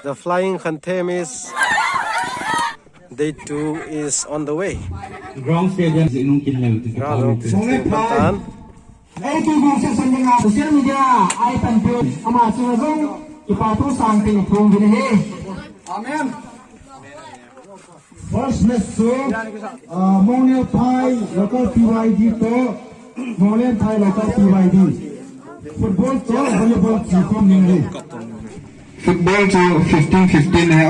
The flying contem is Day-2 is on the way. Ground stadium is in Pathen. Social media, I can do. Kipa something from Amen. First match Monglenphai local PYD to Monglenphai local PYD. Football to volleyball to Football to 15-15 है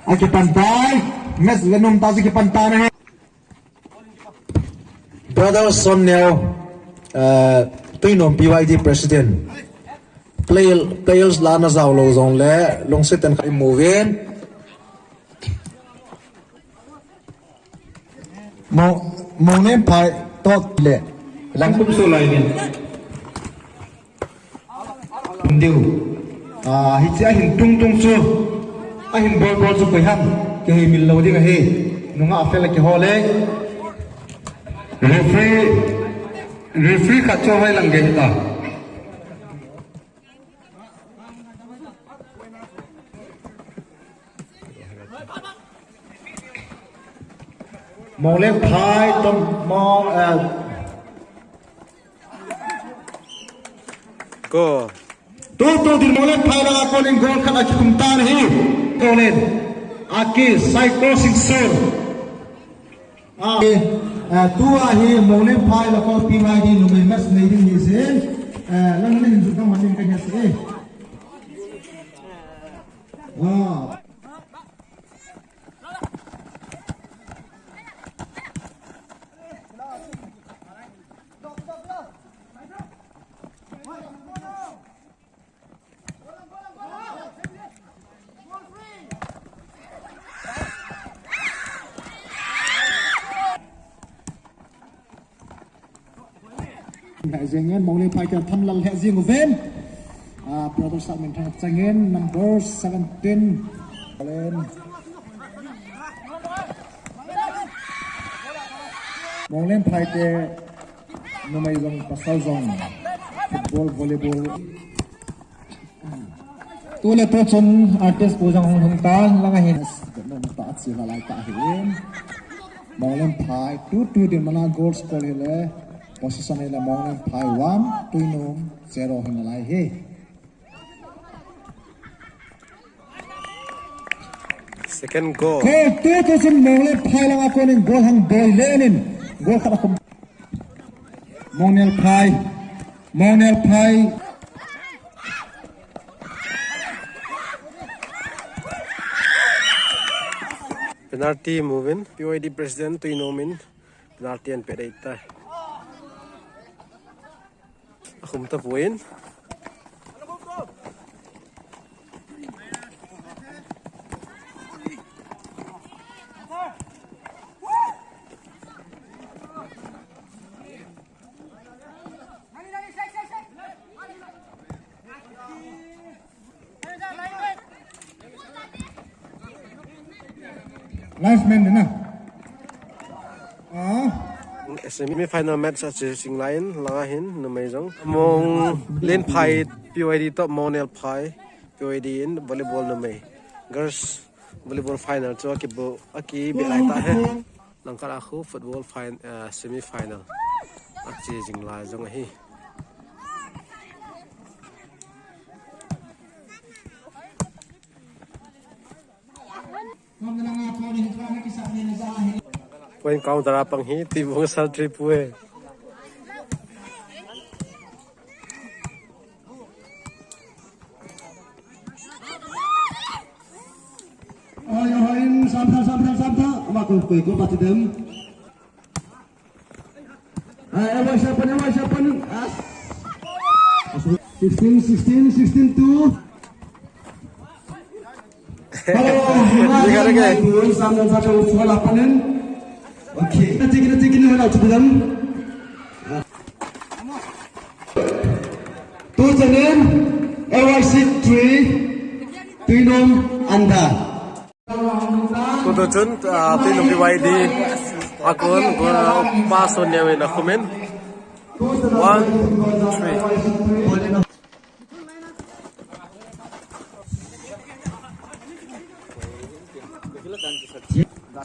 Aki pantai, mes lenum tazi ki pantai hai. Brother Somnel, Tuinom PYD president. Players lana zao lo zong le, long sit and moving. Monglenphai tot le. Langkum sulainin. Ndiu. Hitsi ahin tung su. Ahin bol su koi ham. Ke hi mil lo ding hi. Nunga afel ke hole. Referee khat cho hai lang ge ta. Monglenphai tom Go. Tu di Monglenphai la ko ning gol khat aki kumtan hi. Kolen. Aki sai crossing sir. Tu hi Monglenphai la ko PYD lumai mas nei ding ni se. Lang ni hinsu kam hanin ka nya se. Zingen Monglenphai can tham lal he zing ven. Brother Salman thang changen number 17. Monglenphai te numai jong pasal jong football volleyball. Tu le to chon artist pojang hong ta langa hin nom ta chi halai ta hin. Monglenphai tu din mana goal score hele. Position ila Monglenphai 1, Tuinom 0 hinalai he. Second goal. Tu sin Monglenphai lang ako ning goal hang boy lenin. Goal kata ko. Monglenphai. Penalty moving. PYD president Tuinom in penalty and Phatthei. Khup Monglenphai. Last man na. Semi-final match at Jing langahin numai jong Monglenphai PYD top Monglenphai PYD in volleyball numai girls volleyball final cho aki bilai ta he langkar aku football semi-final at Jing lai jong hi Point counter apang hi tibong sal trip we. Eihin samtah amak ko pati dem. Ewa siapa 16 2. Halo, sambil sekolah panen. Oke, kita mana coba Tu janin, EYC 3, Tuinom anda. Tutuchun Tuinom PYD akun pason niya na comment 1 3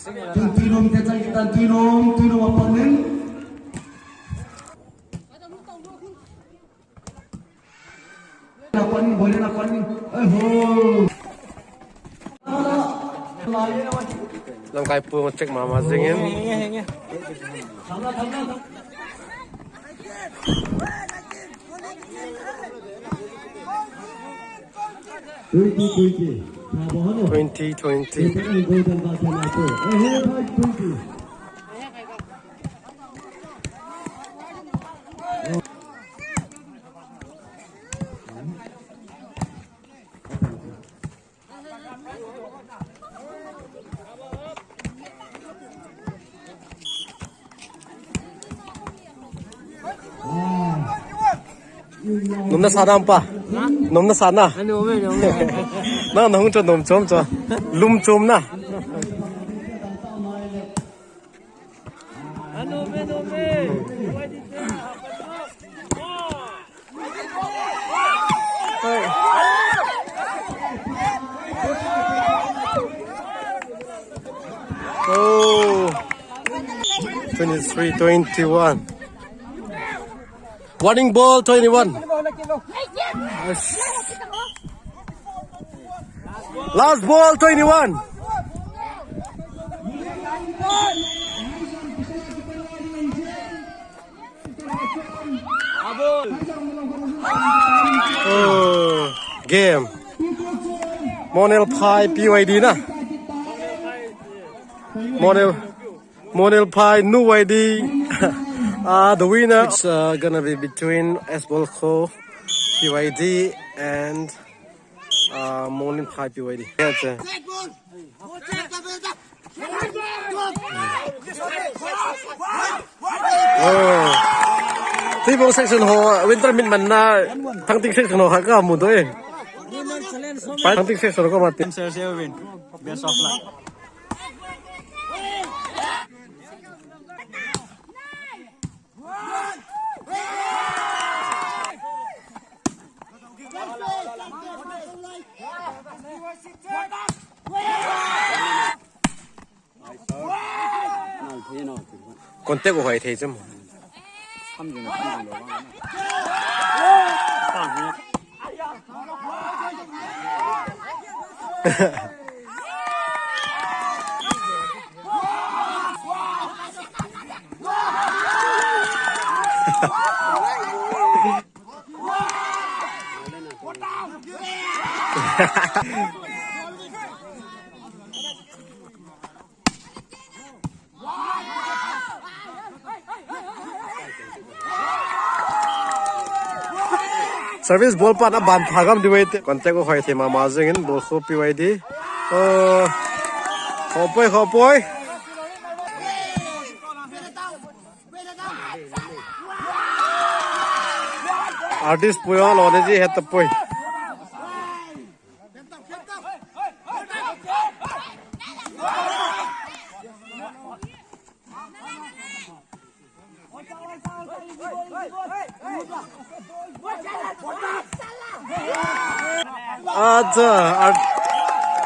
Tuinom kita kita tuinom opponent. Napan boleh napan. Lamkai pun cek mama jingin. Twenty. Nôm na sana pa, nôm na sana. Na nông cho nôm chôm cho, lum chôm na. Oh, 23-21. Warning ball 21. Last ball 21. Oh, game. Monglenphai PYD na. Monglenphai PYD. The winner is gonna be between Khup PYD and Monglenphai PYD. Tuibong section ho winter min man na thang ting section ho ha ka mu doi. Thang ting section ko ma team share win. Best of luck. Contact của thầy chứ mà. Service ball pa na ban thagam diwait contact ko hoy thema mazingin ball Khup PYD khopoi artist puyo lone ji het poi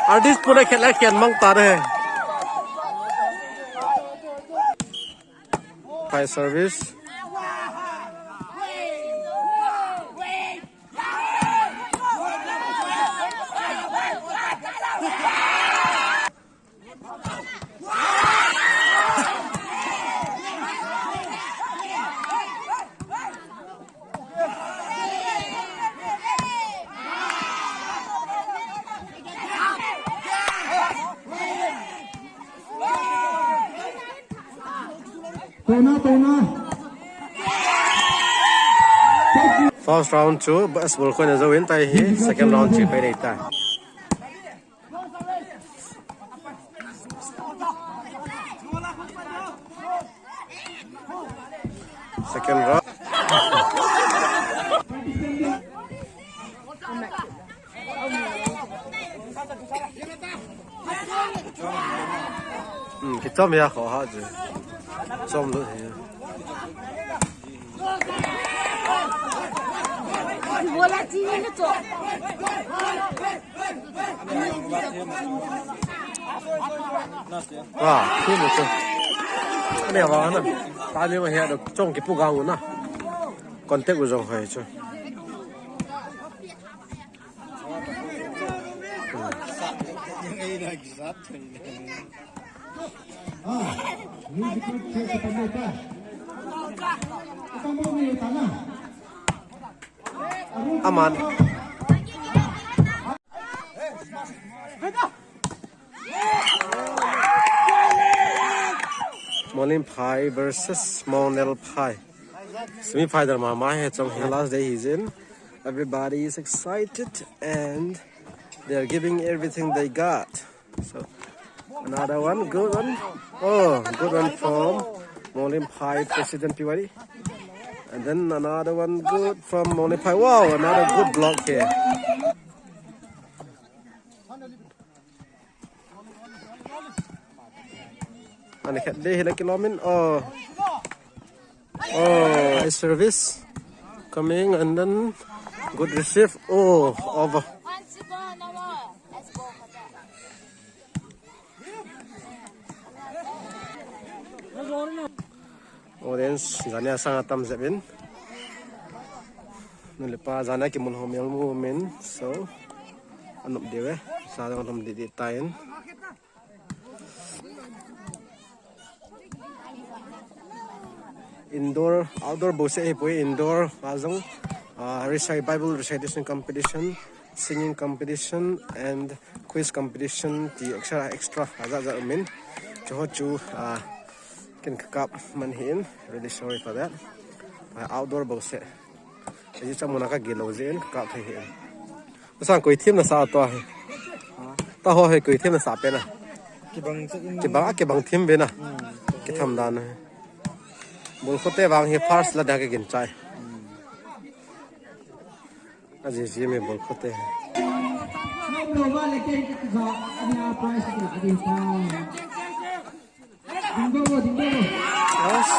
artist pura khela khen mang ta rahe high service First round 2 basketball ko na zawin tayo second round 3 pa data. Second round. Kithopi ya khó hả chứ. Xong nữa thì我来今天的做。Team một chung. Cái này vào nè. Ta nếu mà hiện được trong cái bút găng nè. Còn tiếc của dòng hơi chứ. Aman. Monglenphai versus Monglenphai. Semi-final mama hai trong last day he's in. Everybody is excited and they are giving everything they got. So another one, good one. Oh, good one from Monglenphai President PYD. And then another one good from Monglenphai. Wow, another good block here. And they like kilometer. Oh, nice service coming and then good receive. Oh, over. Audience, zanya sangat tam zebin. Nulipa zana ki mun homel movement. So, anup dewe. Sadang tam diditain. Indoor, outdoor bose boy indoor azong Bible recitation competition, singing competition and quiz competition. The extra aza min chu can cup manhin. Really sorry for that. Outdoor bose. Jadi cuma nak gelo zen cup hin. Pasang koi team na sa to hai. Ta ho hai koi team na sa pe na. Kibang team be na. Kitham dan hai. Bul khote wang hi first la da ke gin chai. Aji ji me bul khote. Yes.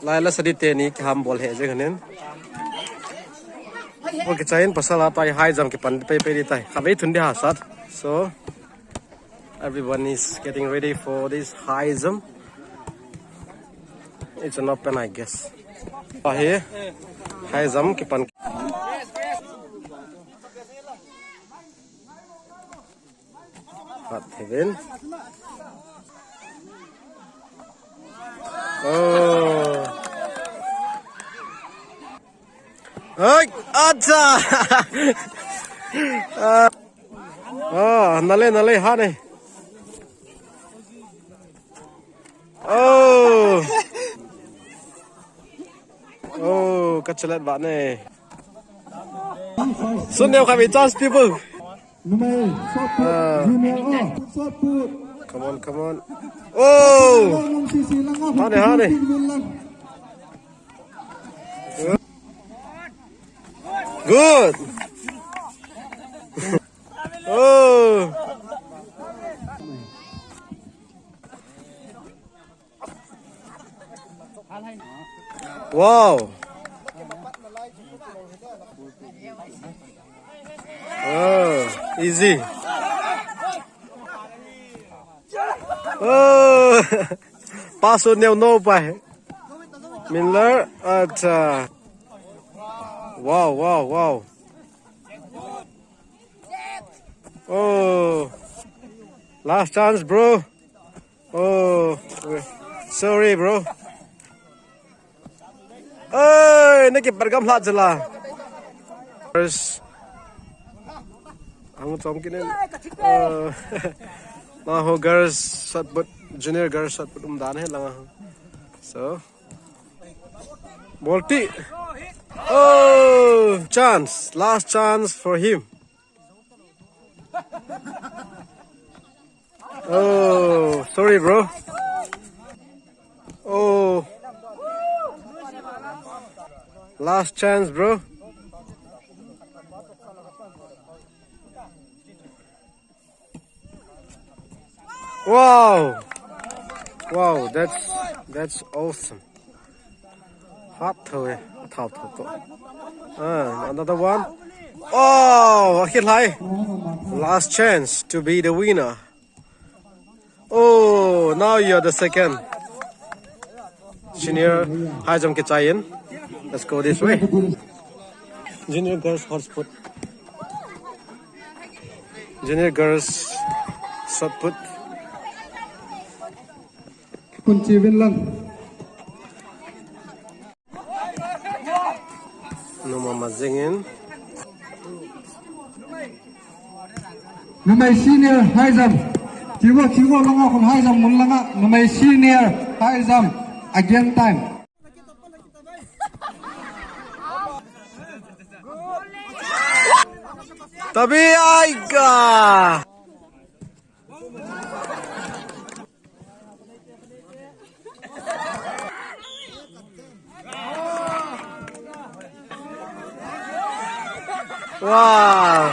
Laila sadite ni ham bol he je ganen. Okay, chain pasala tai high jump ki pan pe di tai. Khabe thundi ha sat. So everyone is getting ready for this high jump. It's an open, I guess. Here high jump ki pan. Pathen. Oh. Oi, acha. Nale ha ne. Oh, kachelat ba ne. Sun neo kami chance people. Come on. Oh. Ha ne. Good. Oh. Wow. Oh, easy. Oh. Pass on no by. Miller at Wow. Oh. Last chance, bro. Oh. Sorry, bro. Hey, nakip bergam lat jela. First. Ang tom kinin. Now girls shot put junior girls shot put dan hai lang. So. Multi. Oh, chance. Last chance for him. Oh, sorry, bro. Oh. Last chance, bro. Wow, that's awesome. Phatthei. Another one. Oh, hit high. Last chance to be the winner. Oh, now you're the second. Junior high jump kitchen. Let's go this way. Junior girls horse put. Junior girls shot put. Kunci win lang. No mama zingin. Numai senior high jump. Kiwa langa kon high jump mun langa. Numai senior high jump again time. Tapi aiga. Wow.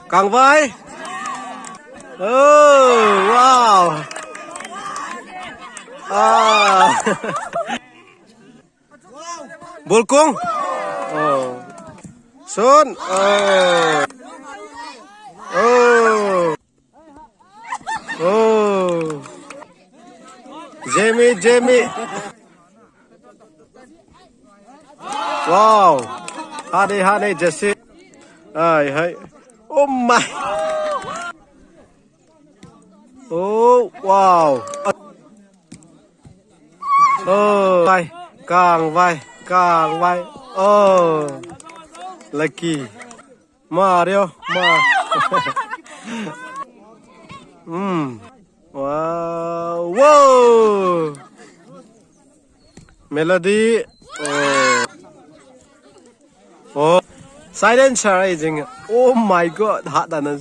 Càng vai. Oh, wow. Bul cung. Oh. Sun. Oh. Oh. Oh. Jamie. Wow. Honey, Jesse. Hey. Oh my. Oh, wow. Oh, vai. Càng vai. Oh. Lucky. Mario. Wow. Whoa. Melody. Oh. Silencer jing. Oh my god, hot done.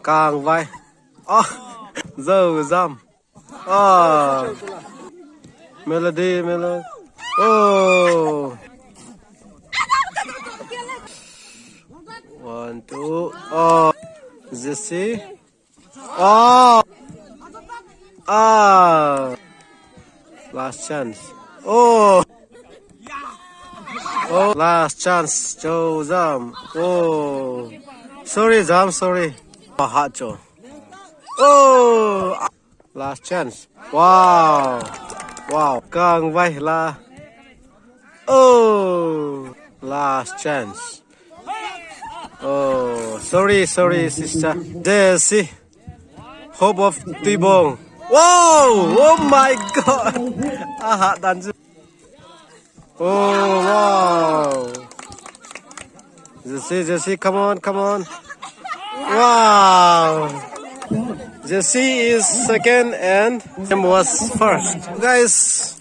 Càng vai. Oh. Giờ dâm. Oh. Melody. Oh. 1, 2. Oh. Jesse. Oh. Last chance. Oh. Oh. Last chance. Jam. Oh. Sorry, Jam. Sorry. Hot Joe. Oh. Last chance. Wow. Càng vai la. Oh. Last chance. Oh. Sorry, sister. Jesse. Hope of Tuibong. Wow. Oh my god. Hot dance. Oh wow. Jesse, come on. Wow. Jesse is second and Jim was first. Guys,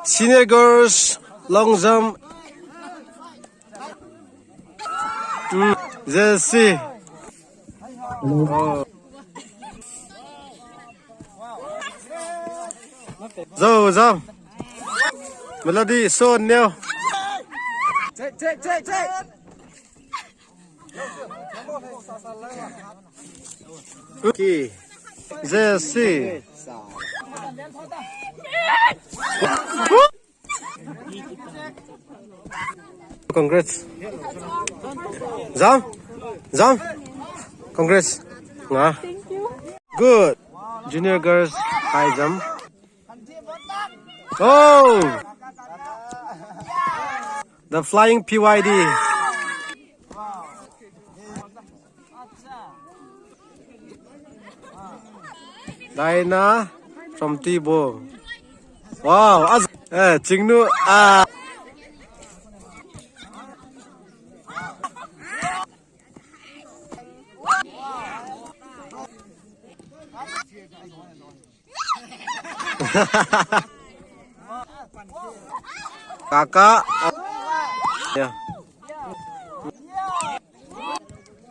senior girls long jump. Jesse. Oh. Jump. Melody son now. Take. Okay. Jesse. Congrats. Jump. Congrats. Thank you. Good. Junior girls high jump. Oh. The flying PYD. Diana from Tibo. Wow. Jingnu. Kakak. Yeah.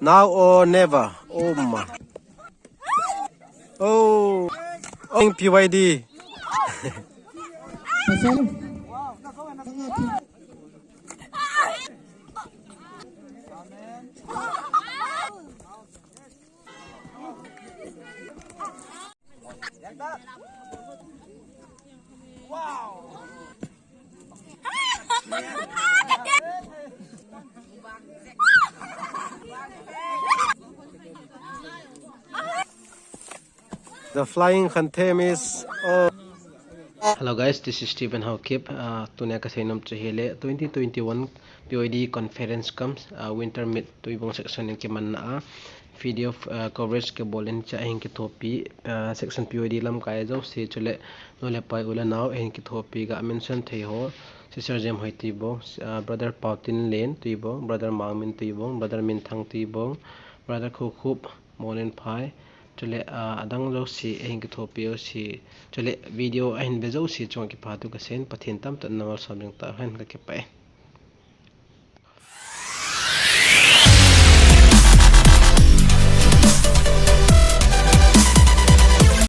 Now or never. Oh my. Oh. PYD. The flying anthem is. Hello guys, this is Stephen Haokip. Tunya kasinam chahile 2021 PYD conference comes winter mid Tuibong section in Kiman video coverage ke bolin cha eihin kithopi section PYD Lamkai jouse chule loile pai ula now eihin kithopi ga mention thei ho Sis Jemhoi Tuibong brother Pathen Len Tuibong brother Mangmin Tuibong brother Minthang Tuibong brother Khup Monglenphai chule adang jouse eihin kithopi si chule video eihin bejo si chung Kipa tu ka sen Pathen tamtah nangal sabling tauhen ka Kipa